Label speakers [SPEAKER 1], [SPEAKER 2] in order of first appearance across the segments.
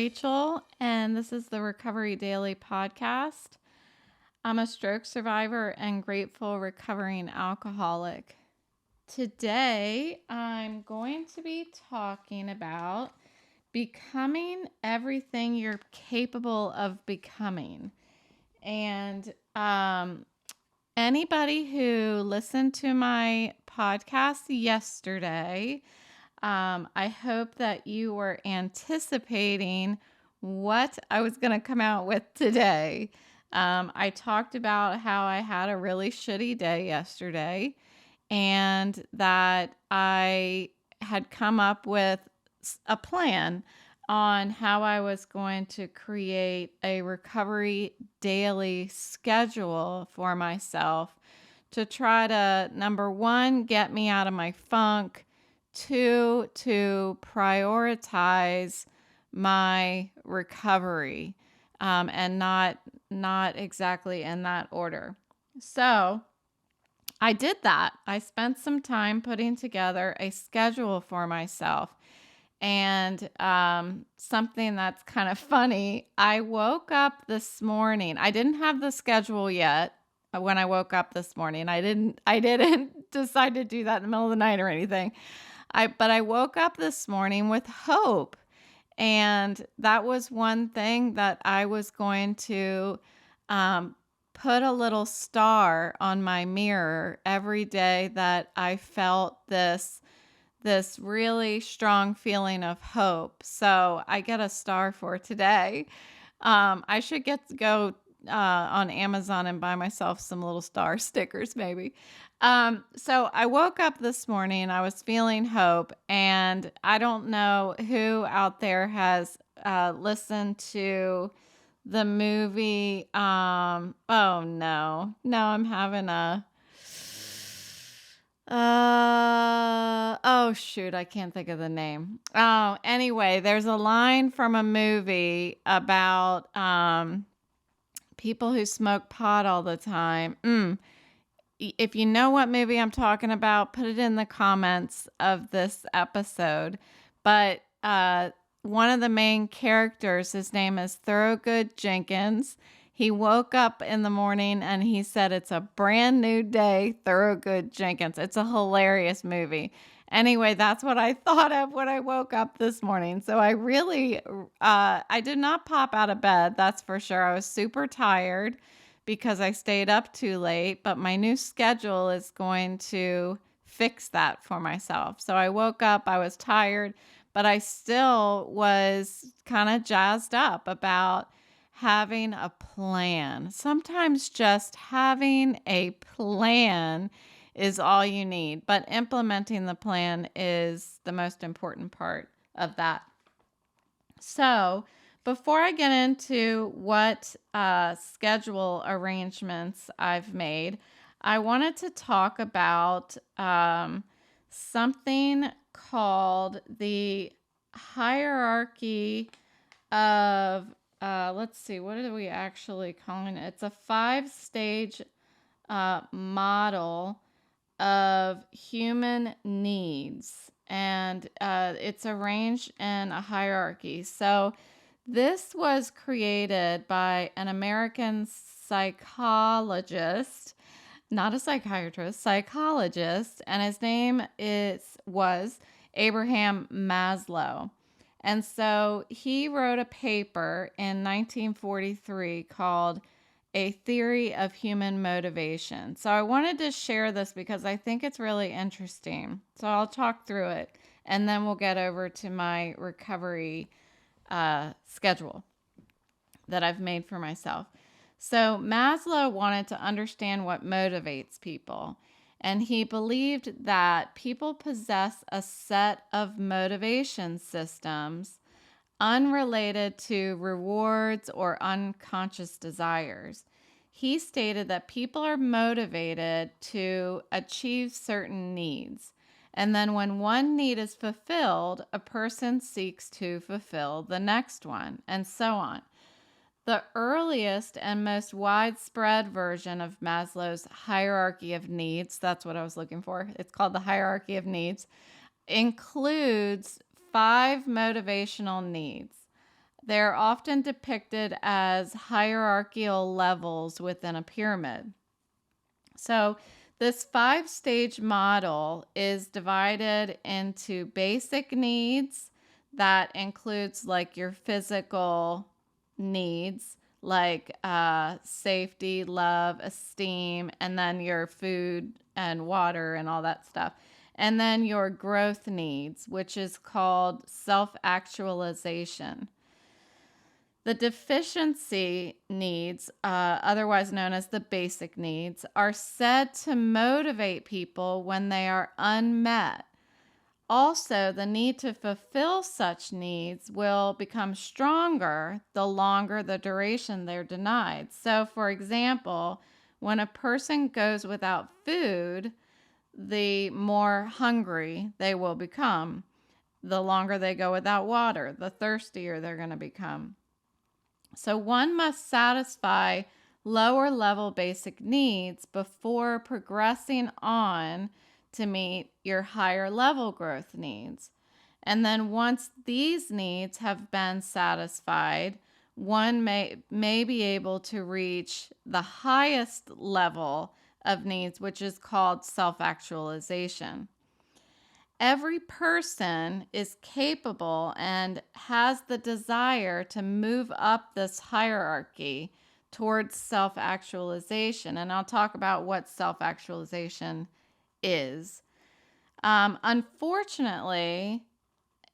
[SPEAKER 1] Rachel, and this is the Recovery Daily podcast. I'm a stroke survivor and grateful recovering alcoholic. Today, I'm going to be talking about becoming everything you're capable of becoming. And anybody who listened to my podcast yesterday, I hope that you were anticipating what I was going to come out with today. I talked about how I had a really shitty day yesterday and that I had come up with a plan on how I was going to create a recovery daily schedule for myself to try to, number one, get me out of my funk. Two, to prioritize my recovery, and not exactly in that order. So I did that. I spent some time putting together a schedule for myself. And something that's kind of funny, I woke up this morning. I didn't have the schedule yet when I woke up this morning. I didn't decide to do that in the middle of the night or anything. But I woke up this morning with hope. And that was one thing that I was going to put a little star on my mirror every day that I felt this really strong feeling of hope. So I get a star for today. I should go on Amazon and buy myself some little star stickers maybe. So I woke up this morning, I was feeling hope, and I don't know who out there has listened to the movie. Oh no, I'm having oh shoot, I can't think of the name. Oh, anyway, there's a line from a movie about people who smoke pot all the time. If you know what movie I'm talking about, put it in the comments of this episode. But one of the main characters, his name is Thurgood Jenkins. He woke up in the morning and he said, "It's a brand new day, Thurgood Jenkins." It's a hilarious movie. Anyway, that's what I thought of when I woke up this morning. So I really, I did not pop out of bed, that's for sure. I was super tired because I stayed up too late, but my new schedule is going to fix that for myself. So I woke up, I was tired, but I still was kind of jazzed up about having a plan. Sometimes just having a plan is all you need, but implementing the plan is the most important part of that. So before I get into what schedule arrangements I've made, I wanted to talk about something called the hierarchy of, let's see, what are we actually calling it? It's a 5-stage model of human needs, and it's arranged in a hierarchy. So this was created by an American psychologist, not a psychiatrist, psychologist, and his name was Abraham Maslow. And so he wrote a paper in 1943 called A Theory of Human Motivation. So I wanted to share this because I think it's really interesting. So I'll talk through it, and then we'll get over to my recovery schedule that I've made for myself. So Maslow wanted to understand what motivates people, and he believed that people possess a set of motivation systems unrelated to rewards or unconscious desires. He stated that people are motivated to achieve certain needs. And then when one need is fulfilled, a person seeks to fulfill the next one, and so on. The earliest and most widespread version of Maslow's hierarchy of needs, that's what I was looking for, it's called the hierarchy of needs, includes 5 motivational needs. they're often depicted as hierarchical levels within a pyramid. So this 5-stage model is divided into basic needs that includes like your physical needs, like safety, love, esteem, and then your food and water and all that stuff. And then your growth needs, which is called self-actualization. The deficiency needs, otherwise known as the basic needs, are said to motivate people when they are unmet. Also, the need to fulfill such needs will become stronger the longer the duration they're denied. So, for example, when a person goes without food, the more hungry they will become. The longer they go without water, the thirstier they're going to become. So one must satisfy lower level basic needs before progressing on to meet your higher level growth needs. And then once these needs have been satisfied, one may be able to reach the highest level of needs, which is called self-actualization. Every person is capable and has the desire to move up this hierarchy towards self-actualization. And I'll talk about what self-actualization is. Unfortunately,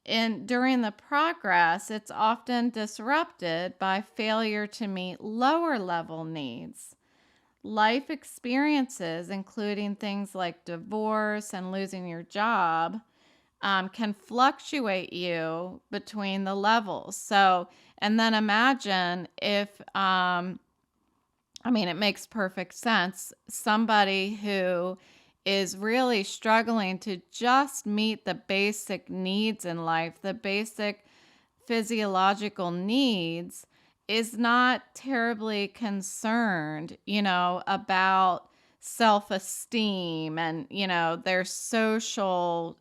[SPEAKER 1] during the progress, it's often disrupted by failure to meet lower level needs. Life experiences, including things like divorce and losing your job, can fluctuate you between the levels. So, and then imagine if, it makes perfect sense. Somebody who is really struggling to just meet the basic needs in life, the basic physiological needs, is not terribly concerned, about self-esteem and, their social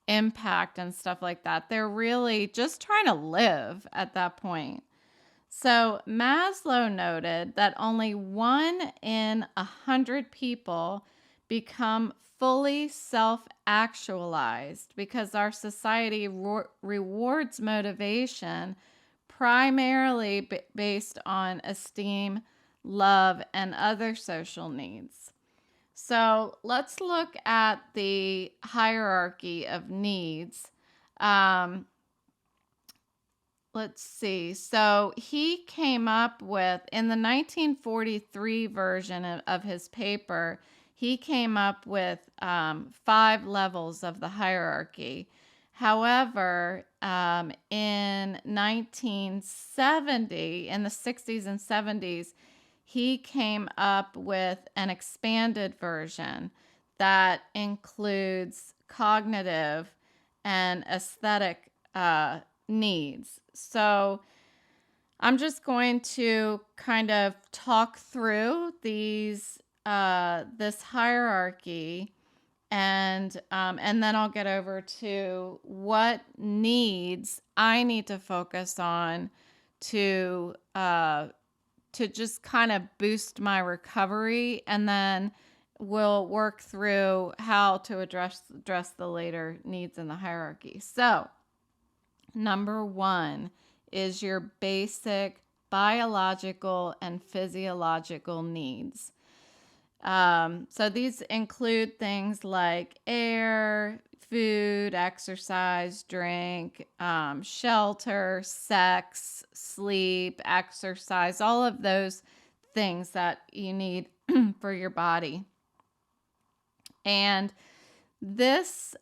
[SPEAKER 1] impact and stuff like that. They're really just trying to live at that point. So Maslow noted that only 1 in 100 people become fully self-actualized because our society rewards motivation primarily based on esteem, love, and other social needs. So let's look at the hierarchy of needs. Let's see. So he came up with, in the 1943 version of his paper, he came up with 5 levels of the hierarchy. However, in 1970, in the 60s and 70s, he came up with an expanded version that includes cognitive and aesthetic needs. So I'm just going to kind of talk through this hierarchy, and then I'll get over to what needs I need to focus on to just kind of boost my recovery, and then we'll work through how to address the later needs in the hierarchy. So number 1 is your basic biological and physiological needs. So these include things like air, food, exercise, drink, shelter, sex, sleep, exercise, all of those things that you need for your body. And these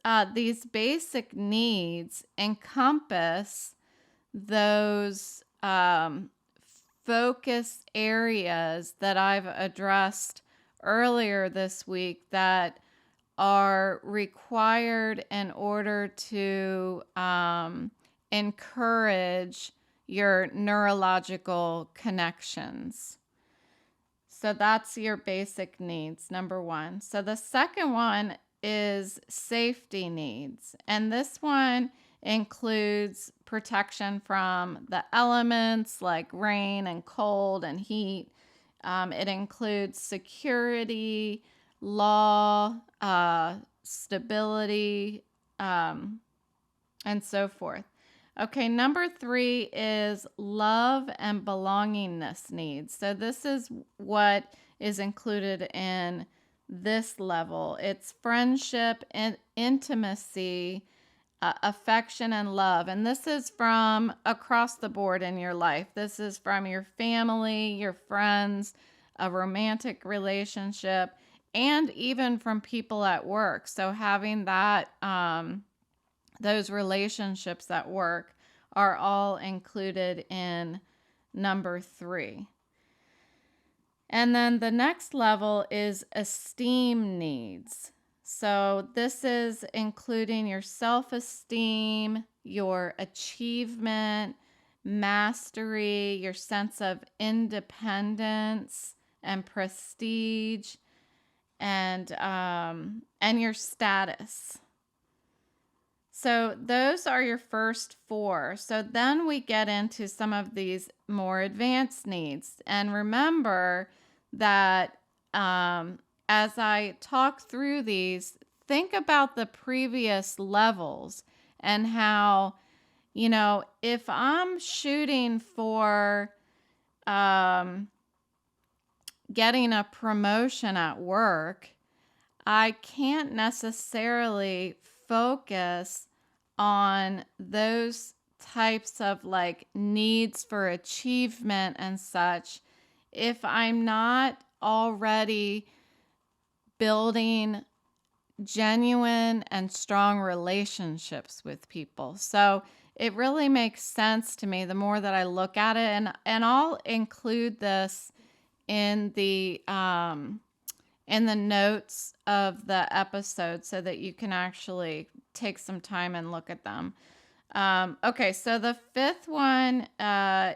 [SPEAKER 1] basic needs encompass those focus areas that I've addressed earlier this week that are required in order to encourage your neurological connections. So that's your basic needs, number 1. So the second one is safety needs. And this one includes protection from the elements like rain and cold and heat. It includes security, law, stability, and so forth. Okay, number 3 is love and belongingness needs. So this is what is included in this level. It's friendship and intimacy, affection and love. And this is from across the board in your life. This is from your family, your friends, a romantic relationship, and even from people at work. So having that, those relationships at work are all included in number 3. And then the next level is esteem needs. So this is including your self-esteem, your achievement, mastery, your sense of independence and prestige, and your status. So those are your first 4. So then we get into some of these more advanced needs. And remember that as I talk through these, think about the previous levels and how, if I'm shooting for getting a promotion at work, I can't necessarily focus on those types of like needs for achievement and such if I'm not already building genuine and strong relationships with people. So it really makes sense to me the more that I look at it, and I'll include this in the notes of the episode so that you can actually take some time and look at them. Okay, so the 5th one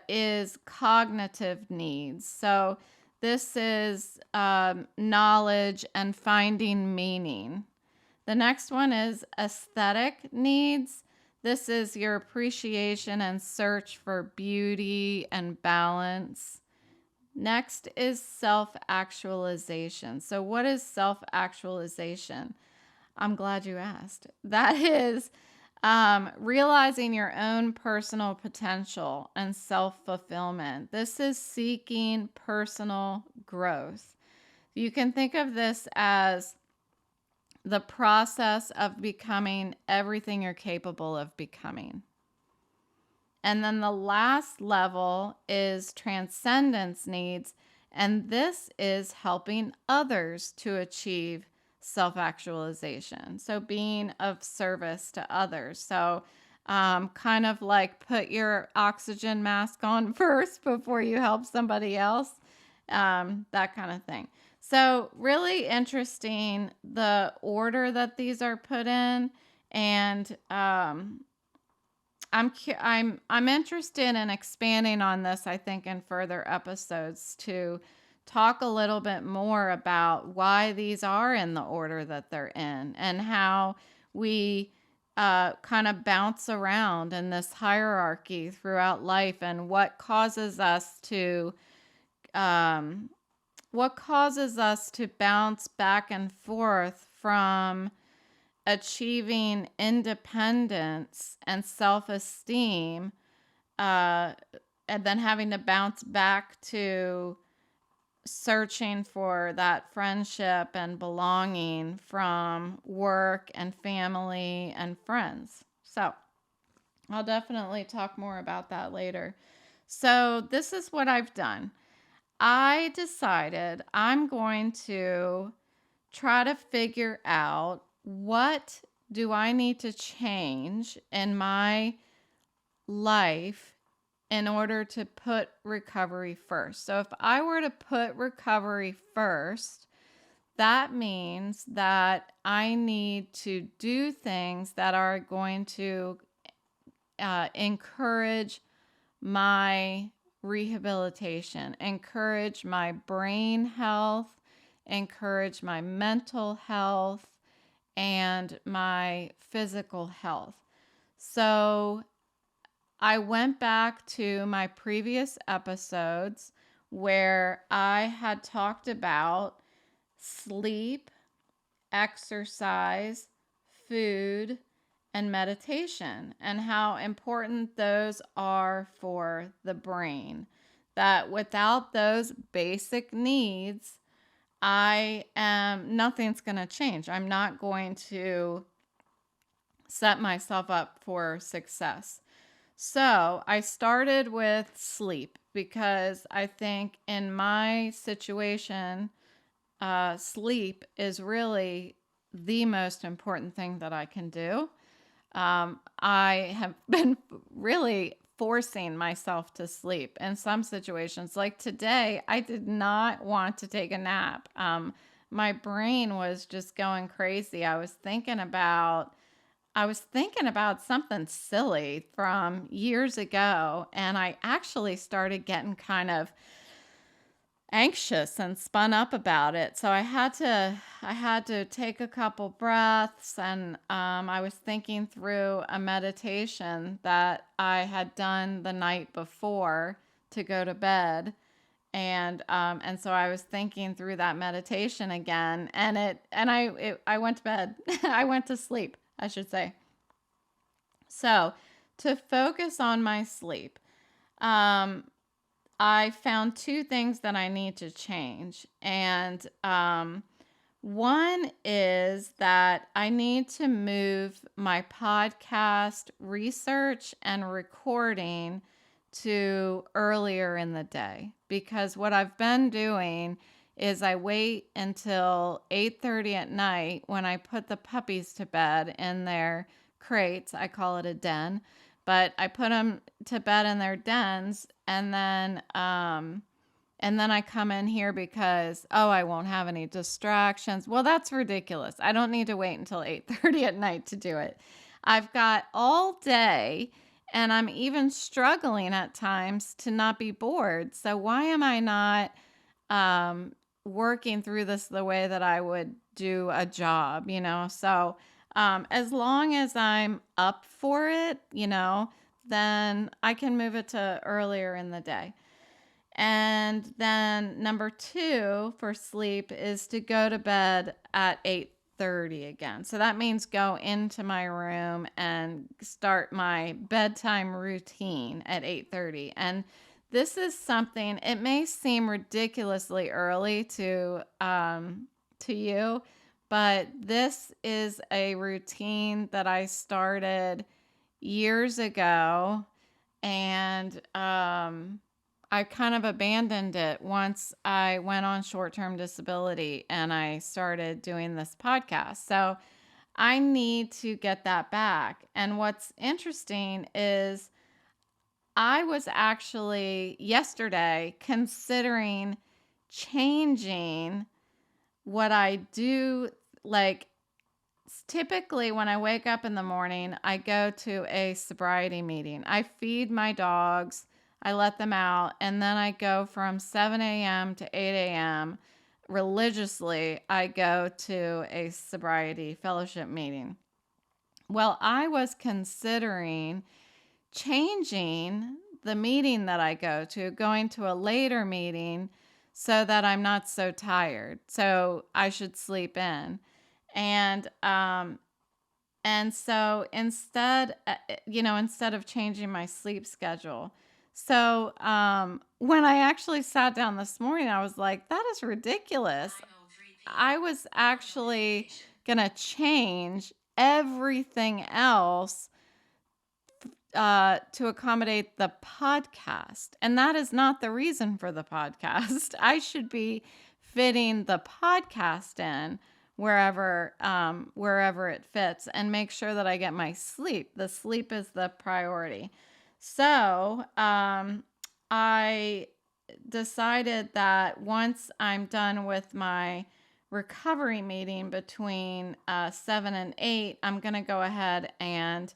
[SPEAKER 1] is cognitive needs. So this is knowledge and finding meaning. The next one is aesthetic needs. This is your appreciation and search for beauty and balance. Next is self-actualization. So what is self-actualization? I'm glad you asked. That is realizing your own personal potential and self-fulfillment. This is seeking personal growth. You can think of this as the process of becoming everything you're capable of becoming. And then the last level is transcendence needs, and this is helping others to achieve self-actualization. So being of service to others. So kind of like put your oxygen mask on first before you help somebody else, that kind of thing. So really interesting the order that these are put in, and I'm interested in expanding on this, I think, in further episodes to talk a little bit more about why these are in the order that they're in and how we kind of bounce around in this hierarchy throughout life, and what causes us to bounce back and forth from achieving independence and self-esteem, and then having to bounce back to searching for that friendship and belonging from work and family and friends. So I'll definitely talk more about that later. So this is what I've done. I decided I'm going to try to figure out, what do I need to change in my life in order to put recovery first? So if I were to put recovery first, that means that I need to do things that are going to encourage my rehabilitation, encourage my brain health, encourage my mental health, and my physical health. So I went back to my previous episodes where I had talked about sleep, exercise, food, and meditation, and how important those are for the brain. That without those basic needs, nothing's going to change. I'm not going to set myself up for success. So I started with sleep because I think in my situation, sleep is really the most important thing that I can do. I have been really forcing myself to sleep in some situations. Like today, I did not want to take a nap. My brain was just going crazy. I was thinking about something silly from years ago, and I actually started getting kind of anxious and spun up about it. So I had to take a couple breaths, and I was thinking through a meditation that I had done the night before to go to bed. And so I was thinking through that meditation again, and I went to bed. I went to sleep, I should say. So, to focus on my sleep, um, I found two things that I need to change. And one is that I need to move my podcast research and recording to earlier in the day, because what I've been doing is I wait until 8:30 at night when I put the puppies to bed in their crates. I call it a den, but I put them to bed in their dens, and then I come in here because, oh, I won't have any distractions. Well, that's ridiculous. I don't need to wait until 8:30 at night to do it. I've got all day, and I'm even struggling at times to not be bored. So why am I not working through this the way that I would do a job? So as long as I'm up for it, then I can move it to earlier in the day. And then number two for sleep is to go to bed at 8:30 again. So that means go into my room and start my bedtime routine at 8:30. And this is something, it may seem ridiculously early to you, but this is a routine that I started years ago, and I kind of abandoned it once I went on short-term disability and I started doing this podcast. So I need to get that back. And what's interesting is I was actually yesterday considering changing what I do. Like, typically when I wake up in the morning, I go to a sobriety meeting. I feed my dogs, I let them out, and then I go from 7 a.m. to 8 a.m. religiously. I go to a sobriety fellowship meeting. Well, I was considering changing the meeting that I go to, going to a later meeting so that I'm not so tired. So I should sleep in. And so instead of changing my sleep schedule, so when I actually sat down this morning, I was like, that is ridiculous. I was actually gonna change everything else to accommodate the podcast. And that is not the reason for the podcast. I should be fitting the podcast in wherever it fits, and make sure that I get my sleep. The sleep is the priority. So I decided that once I'm done with my recovery meeting between 7 and 8, I'm going to go ahead and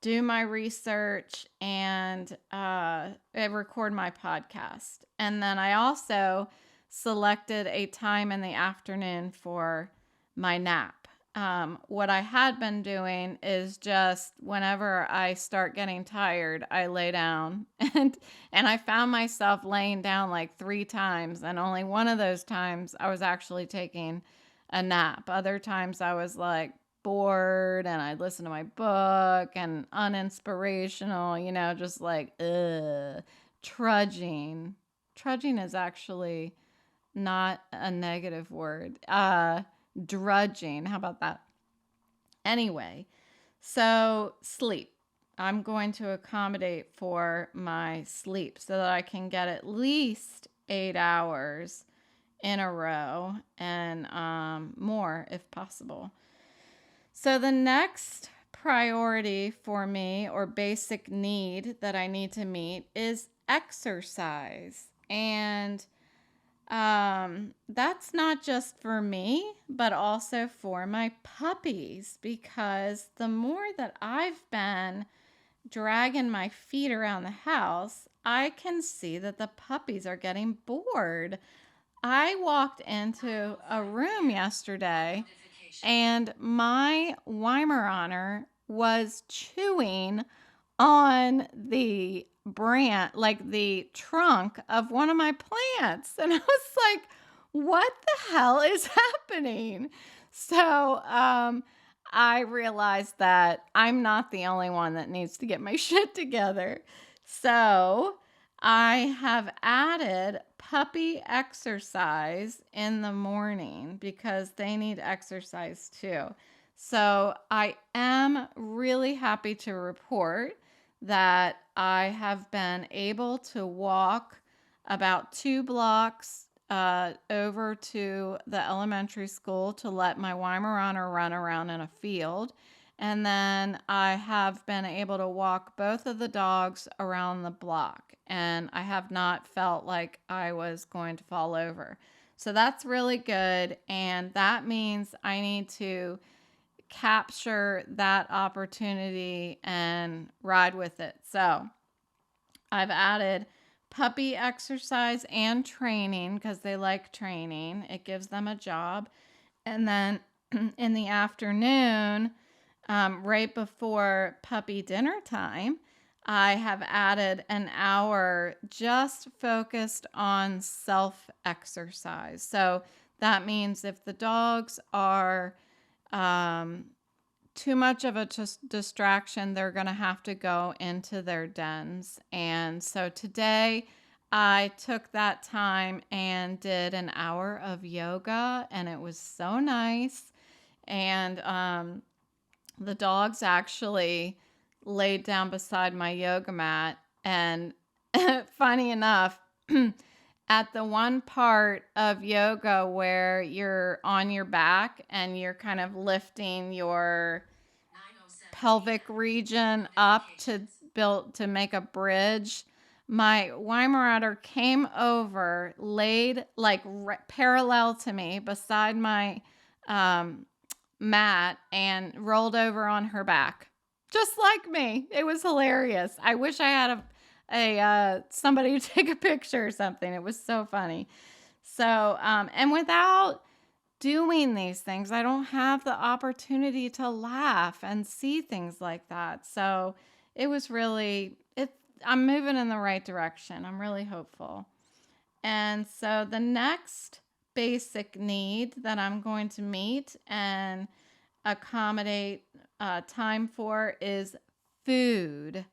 [SPEAKER 1] do my research and record my podcast. And then I also selected a time in the afternoon for my nap. what I had been doing is just whenever I start getting tired, I lay down and I found myself laying down like 3 times, and only one of those times I was actually taking a nap. Other times I was like bored and I'd listen to my book and uninspirational, just like trudging. Trudging is actually not a negative word. Drudging. How about that? Anyway, so sleep. I'm going to accommodate for my sleep so that I can get at least 8 hours in a row and more if possible. So the next priority for me, or basic need that I need to meet, is exercise. And that's not just for me, but also for my puppies, because the more that I've been dragging my feet around the house, I can see that the puppies are getting bored. I walked into a room yesterday and my Weimaraner was chewing on the branch, like the trunk of one of my plants. And I was like, what the hell is happening? So I realized that I'm not the only one that needs to get my shit together. So I have added puppy exercise in the morning because they need exercise too. So I am really happy to report that I have been able to walk about 2 blocks over to the elementary school to let my Weimaraner run around in a field. And then I have been able to walk both of the dogs around the block. And I have not felt like I was going to fall over. So that's really good. And that means I need to capture that opportunity and ride with it. So I've added puppy exercise and training because they like training. It gives them a job. And then in the afternoon, right before puppy dinner time, I have added an hour just focused on self-exercise. So that means if the dogs are too much of a distraction, they're going to have to go into their dens. And so today I took that time and did an hour of yoga, and it was so nice. And the dogs actually laid down beside my yoga mat. And funny enough, at the one part of yoga where you're on your back and you're kind of lifting your pelvic region up to make a bridge, my Weimaraner came over, laid like parallel to me beside my mat, and rolled over on her back, just like me. It was hilarious. I wish I had a somebody to take a picture or something. It was so funny. So and without doing these things, I don't have the opportunity to laugh and see things like that. So it was really I'm moving in the right direction. I'm really hopeful. And so the next basic need that I'm going to meet and accommodate time for is food.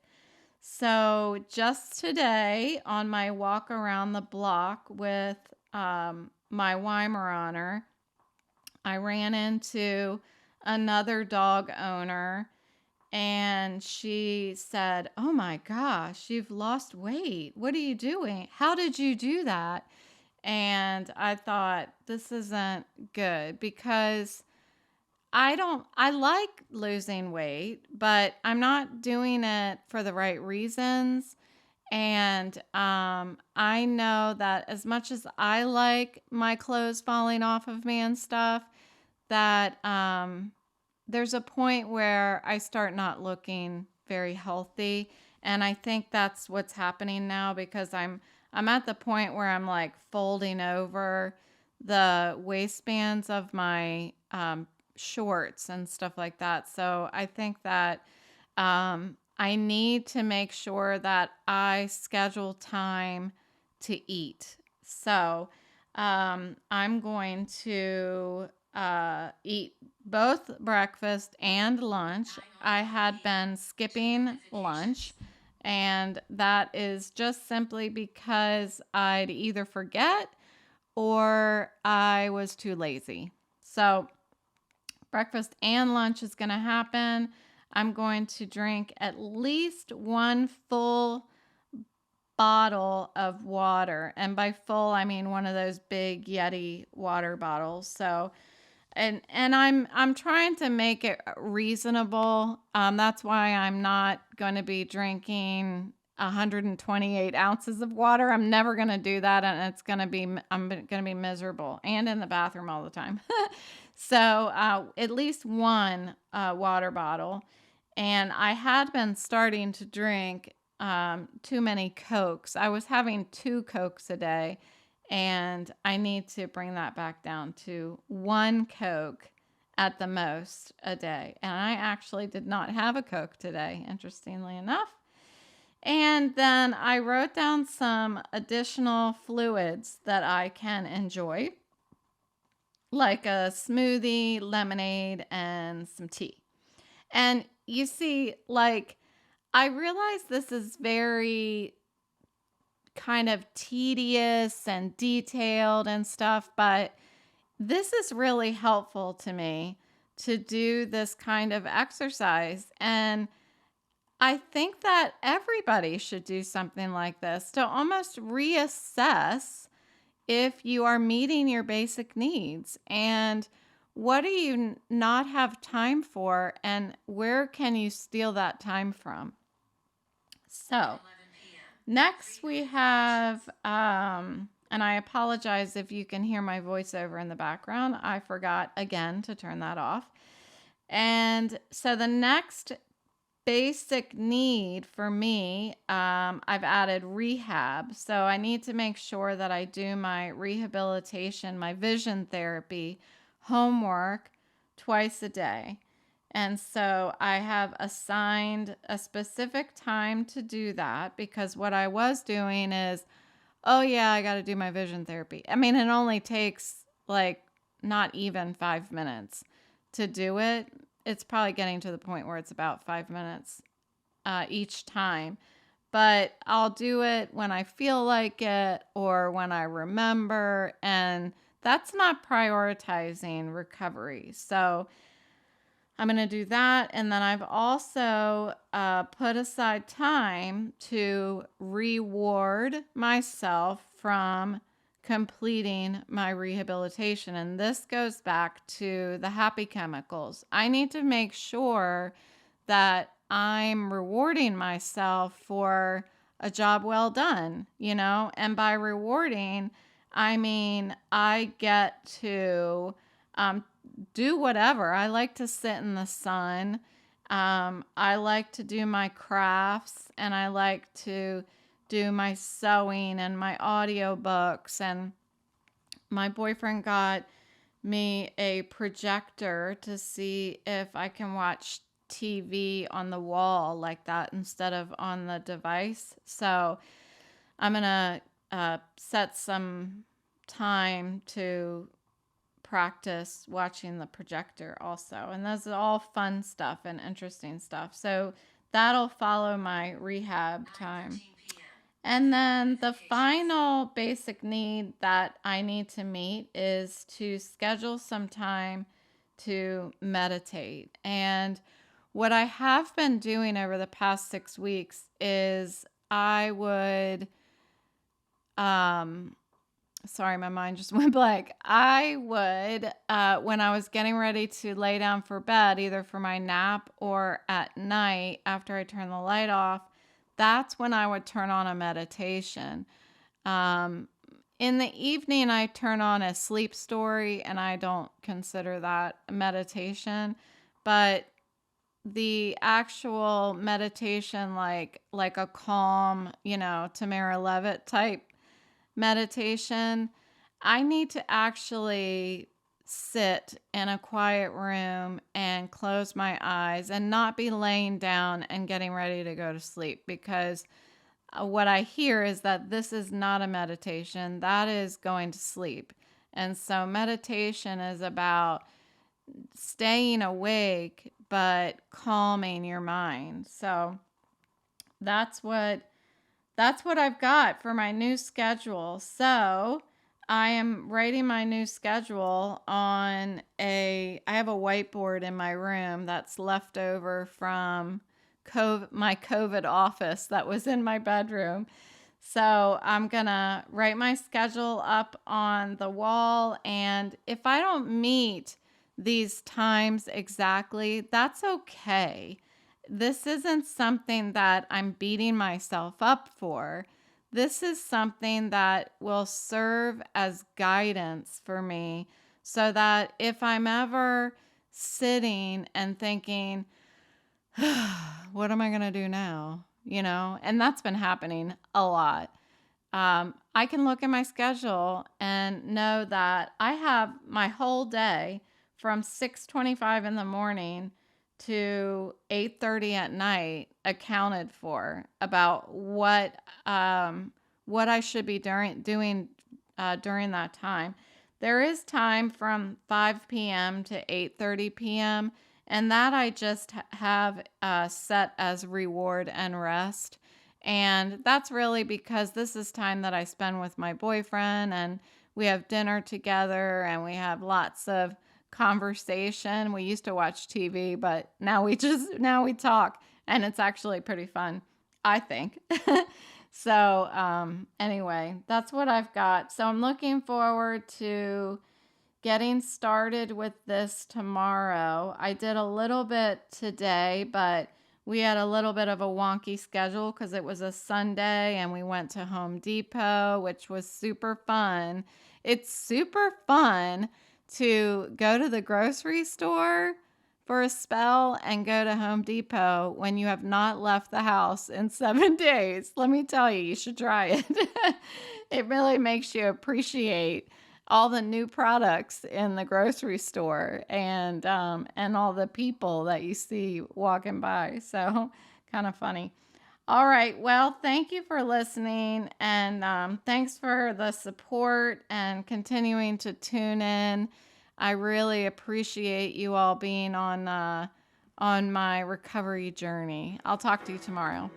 [SPEAKER 1] So just today on my walk around the block with my Weimaraner, I ran into another dog owner, and she said, "Oh my gosh, you've lost weight. What are you doing? How did you do that?" And I thought, this isn't good because I like losing weight, but I'm not doing it for the right reasons. And I know that as much as I like my clothes falling off of me and stuff, that there's a point where I start not looking very healthy. And I think that's what's happening now because I'm at the point where I'm like folding over the waistbands of my shorts and stuff like that. So I think that I need to make sure that I schedule time to eat. So I'm going to eat both breakfast and lunch. I had been skipping lunch, and that is just simply because I'd either forget or I was too lazy. So breakfast and lunch is going to happen. I'm going to drink at least one full bottle of water. And by full, I mean one of those big Yeti water bottles. So, and I'm trying to make it reasonable. That's why I'm not going to be drinking 128 ounces of water. I'm never going to do that, and I'm going to be miserable and in the bathroom all the time. So at least one water bottle. And I had been starting to drink too many Cokes. I was having 2 Cokes a day, and I need to bring that back down to 1 Coke at the most a day. And I actually did not have a Coke today, interestingly enough. And then I wrote down some additional fluids that I can enjoy, like a smoothie, lemonade, and some tea. And you see, like, I realize this is very kind of tedious and detailed and stuff, but this is really helpful to me to do this kind of exercise. And I think that everybody should do something like this to almost reassess if you are meeting your basic needs and what do you not have time for and where can you steal that time from. So next we have, and I apologize if you can hear my voiceover in the background. I forgot again to turn that off. And so the next basic need for me, I've added rehab. So I need to make sure that I do my rehabilitation, my vision therapy homework twice a day. And so I have assigned a specific time to do that because what I was doing is, oh yeah, I got to do my vision therapy. I mean, it only takes like not even 5 minutes to do it. It's probably getting to the point where it's about 5 minutes each time. But I'll do it when I feel like it or when I remember. And that's not prioritizing recovery. So I'm going to do that. And then I've also put aside time to reward myself from completing my rehabilitation. And this goes back to the happy chemicals. I need to make sure that I'm rewarding myself for a job well done, and by rewarding, I mean I get to do whatever. I like to sit in the sun. I like to do my crafts, and I like to do my sewing and my audiobooks. And my boyfriend got me a projector to see if I can watch TV on the wall like that instead of on the device. So I'm going to set some time to practice watching the projector also. And those are all fun stuff and interesting stuff. So that'll follow my rehab time. And then the final basic need that I need to meet is to schedule some time to meditate. And what I have been doing over the past 6 weeks is I would, sorry, my mind just went blank. I would, when I was getting ready to lay down for bed, either for my nap or at night after I turn the light off, that's when I would turn on a meditation. In the evening, I turn on a sleep story, and I don't consider that a meditation. But the actual meditation, like a calm, Tamara Levitt type meditation, I need to actually sit in a quiet room and close my eyes and not be laying down and getting ready to go to sleep, because what I hear is that this is not a meditation, that is going to sleep. And so meditation is about staying awake but calming your mind. So that's what I've got for my new schedule. So I am writing my new schedule on I have a whiteboard in my room that's left over from my COVID office that was in my bedroom. So I'm going to write my schedule up on the wall. And if I don't meet these times exactly, that's okay. This isn't something that I'm beating myself up for. This is something that will serve as guidance for me, so that if I'm ever sitting and thinking, what am I going to do now? And that's been happening a lot. I can look at my schedule and know that I have my whole day from 6:25 in the morning to 8:30 at night accounted for, about what I should be doing during that time. There is time from 5 p.m. to 8:30 p.m., and that I just have set as reward and rest. And that's really because this is time that I spend with my boyfriend, and we have dinner together and we have lots of conversation. We used to watch TV, but now we talk, and it's actually pretty fun, I think. So anyway, that's what I've got. So I'm looking forward to getting started with this tomorrow. I did a little bit today, but we had a little bit of a wonky schedule because it was a Sunday and we went to Home Depot, which was super fun. It's super fun to go to the grocery store for a spell and go to Home Depot when you have not left the house in 7 days. Let me tell you, you should try it. It really makes you appreciate all the new products in the grocery store, and all the people that you see walking by. So kind of funny. All right. Well, thank you for listening, and thanks for the support and continuing to tune in. I really appreciate you all being on my recovery journey. I'll talk to you tomorrow.